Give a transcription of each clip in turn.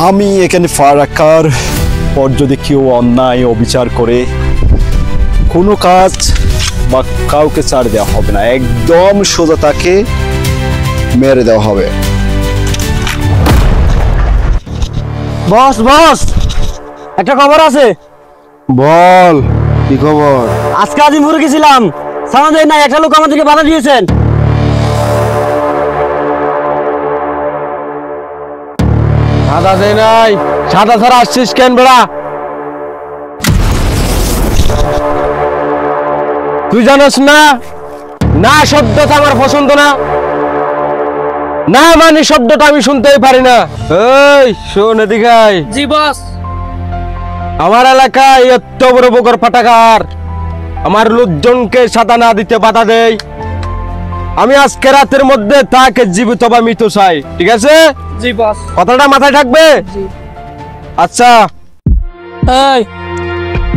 আমি এখানে ফারাক্কার পর যদি কেউ অন্যায় অবিচার করে কোনো কাজ বা কাউকে ছাড় দেওয়া হবে না, একদম সোজা তাকে মেরে দেওয়া হবে। বস বস, একটা খবর আছে। বল, কি খবর? আজকে আজিমপুরে গেছিলাম, সামনে দেয় না, একটা লোক আমাদেরকে বাধা দিয়েছেন। সাদা দেয় নাই, সাদা ছাড়া আসছিস কেন বেড়া? তুই জানোস না, না শব্দটা আমার পছন্দ না, না মানে শব্দটা আমি শুনতেই পারি না। এই শোন এদিকে আয়। জি বস। আমার এলাকায় এত বড় বকর পাটাকার আমার লোকজনকে সাদা না দিতে বাধা দেয়। আমি আজকে রাতের মধ্যে তাকে জীবিত বা মৃত চাই, ঠিক আছে? জি বস। কথাটা মাথায় থাকবে? আচ্ছা। এই,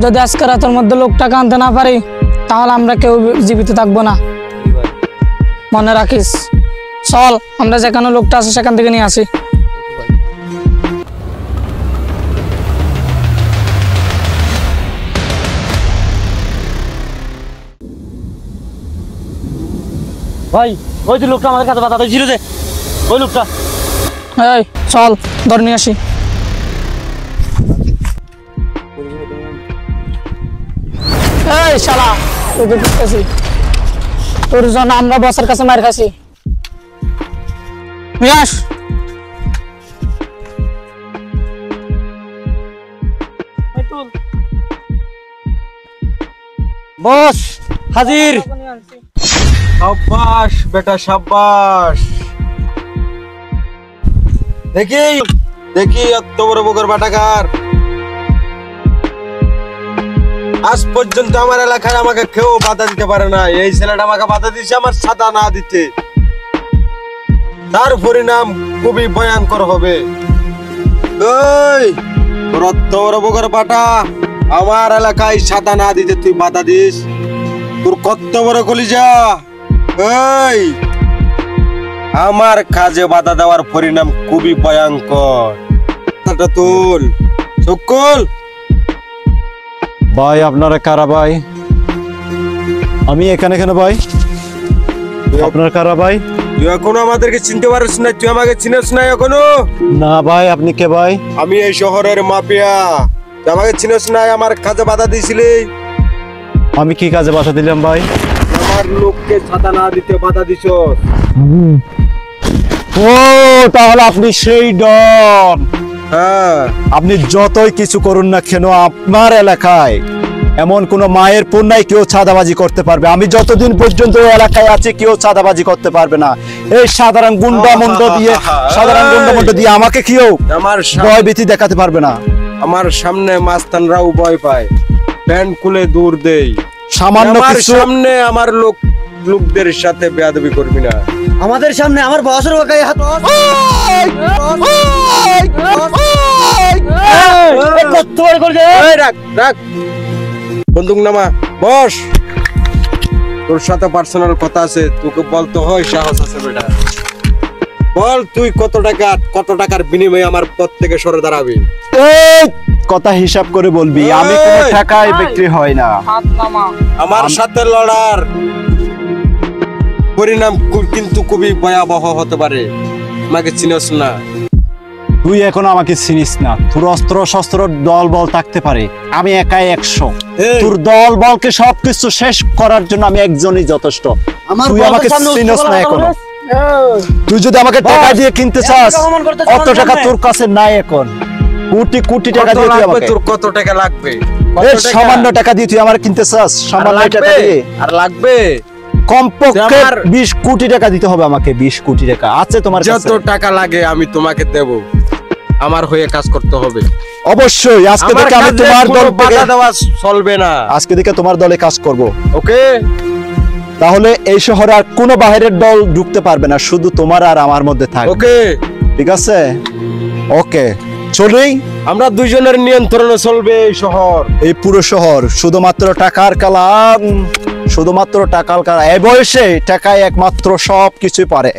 যদি আজকে রাতের মধ্যে লোকটাকে আনতে না পারি তাহলে আমরা কেউ জীবিত থাকবো না, মনে রাখিস। চল, আমরা যেখানে লোকটা আছে সেখান থেকে নিয়ে আসি। ভাই, ওই যে লোকটা আমাদের কাছে বাধা দিয়েছিল, যে ওই লোকটা। এই চল, ধরে নিয়ে আসি। এই শালা, তোকে বুঝতেছি, তোর জন্য আমরা বসের কাছে মার খাইছি। নিয়ে আস। বস হাজির। সাব্বাস বেটা সাব্বাস। দেখি দেখি এত বড় বকর পাটাকার আজ পর্যন্ত আমার এলাকায় আমাকে কেউ বাধা দিতে পারে না। এই ছেলেটা আমাকে বাধা দিচ্ছে আমার সাদা না দিতে, তার পরিণাম খুবই ভয়ঙ্কর হবে। এই তোর এত বড় বকর পাটা আমার এলাকায় সাদা না দিতে তুই বাধা দিস, তোর কত বড় কলিজা। এই আমার কাজে বাধা দেওয়ার পরিণাম খুবই ভয়ঙ্কর। তুল সকল ভাই, আপনারা কারা ভাই? আমি এখানে কেন ভাই? আপনার কারা ভাই? তুই এখনো আমাদেরকে চিনতে পারিস না? তুই আমাকে চিনিস না এখনো? না ভাই, আপনি কে ভাই? আমি এই শহরের মাফিয়া। তুই আমাকে চিনিস না? আমার কাজে বাধা দিয়েছিলি। আমি কি কাজে বাধা দিলাম ভাই? আমার লোককে ছাতা না দিতে বাধা দিছ। ও, তাহলে আপনি সেই ডন। হ্যাঁ, আপনি যতই কিছু করুন না কেন, আপনার এলাকায় এমন কোন মায়ের পুণ্যায় কেউ চাঁদাবাজি করতে পারবে? আমি যতদিন পর্যন্ত ওই এলাকায় আছি কেউ চাঁদাবাজি করতে পারবে না। এই সাধারণ গুন্ডামুন্ড দিয়ে আমাকে কেউ আমার ভয় ভীতি দেখাতে পারবে না। আমার সামনে মাস্তানরাও ভয় পায়, প্যান্ট খুলে দূর দেই। সামান্য আমার কিছু সামনে আমার লোকদের সাথে বেয়াদবি করবি না। আমাদের সামনে আমার বসের গায়ে হাত। রাখ রাখ বন্দুক নামা, বস। তোর সাথে পার্সোনাল কথা আছে, তোকে বলতে হয়, সাহস আছে বেটা। বল তুই কত টাকার বিনিময়ে আমার পথ থেকে সরে দাঁড়াবি? এই কথা হিসাব করে বলবি, আমি কোনো টাকায় বিক্রি হয় না। আমার সাথে লড়ার পরিণাম কিন্তু খুবই ভয়াবহ হতে পারে। আমাকে চিনিস না? তুই এখন আমাকে চিনিস না। তোর অস্ত্র শস্ত্র দল বল থাকতে পারে, আমি একাই 100। তোর দল বলকে সবকিছু শেষ করার জন্য আমি একজনই যথেষ্ট। তুই আমাকে চিনিস না এখনো। তুই যদি আমাকে টাকা দিয়ে কিনতে চাস, অত টাকা তোর কাছে নাই এখন। কোটি কোটি টাকা দিয়ে তুই আমাকে। তোর কত টাকা লাগবে? এই সামান্য টাকা দিয়ে তুই আমার কিনতে চাস? সামান্য টাকা দিয়ে আর লাগবে? কমপক্ষে 20 কোটি টাকা দিতে হবে আমাকে। 20 কোটি টাকা আছে তোমার কাছে? যত টাকা লাগে আমি তোমাকে দেব, আমার হয়ে কাজ করতে হবে। অবশ্যই। আজকে থেকে আমি তোমার দল বাধা দেওয়া চলবে না। আজকে থেকে তোমার দলে কাজ করব। ওকে? তাহলে এই শহরে আর কোনো বাইরের দল ঢুকতে পারবে না, শুধু তোমার আর আমার মধ্যে থাকবে। ওকে, ঠিক আছে? ওকে, চলেই। আমরা দুইজনের নিয়ন্ত্রণে চলবে এই শহর, এই পুরো শহর। শুধুমাত্র টাকার কালাম শুধুমাত্র টাকার কারণে এই বয়সে টাকায় একমাত্র সব কিছুই পারে।